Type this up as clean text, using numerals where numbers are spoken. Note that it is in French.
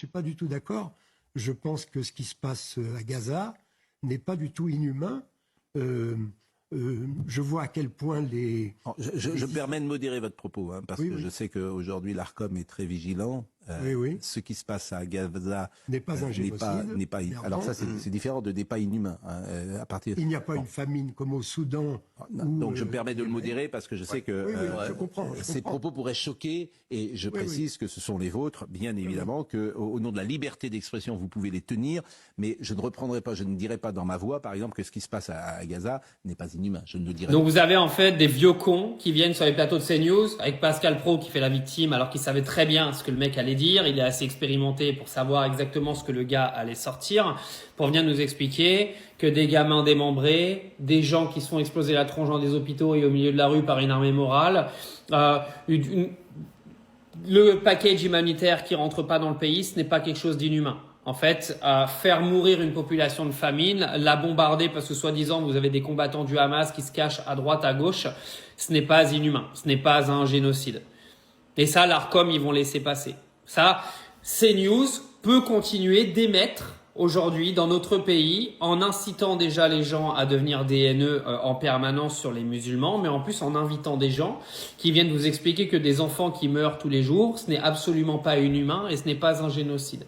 suis pas du tout d'accord. Je pense que ce qui se passe à Gaza n'est pas du tout inhumain. Je vois à quel point les... Je me permets de modérer votre propos, parce que oui. je sais qu'aujourd'hui l'ARCOM est très vigilant. Oui. Ce qui se passe à Gaza n'est pas un génocide. Alors ça, c'est différent de n'est pas inhumain. Il n'y a pas une famine comme au Soudan. Donc je me permets de le modérer parce que je sais que je comprends. Ces propos pourraient choquer et je précise que ce sont les vôtres, bien évidemment, que au nom de la liberté d'expression, vous pouvez les tenir, mais je ne reprendrai pas, je ne dirai pas dans ma voix, par exemple, que ce qui se passe à Gaza n'est pas inhumain. Je ne le dirai pas. Donc vous avez en fait des vieux cons qui viennent sur les plateaux de CNews avec Pascal Praud qui fait la victime alors qu'il savait très bien ce que le mec allait dire. Il est assez expérimenté pour savoir exactement ce que le gars allait sortir pour venir nous expliquer que des gamins démembrés, des gens qui se font exploser la tronche dans des hôpitaux et au milieu de la rue par une armée morale, le package humanitaire qui rentre pas dans le pays, ce n'est pas quelque chose d'inhumain. En fait, faire mourir une population de famine, la bombarder parce que soi-disant vous avez des combattants du Hamas qui se cachent à droite, à gauche, ce n'est pas inhumain, ce n'est pas un génocide. Et ça, l'ARCOM, ils vont laisser passer. Ça, CNews peut continuer d'émettre aujourd'hui dans notre pays en incitant déjà les gens à devenir des haineux en permanence sur les musulmans, mais en plus en invitant des gens qui viennent vous expliquer que des enfants qui meurent tous les jours, ce n'est absolument pas inhumain et ce n'est pas un génocide.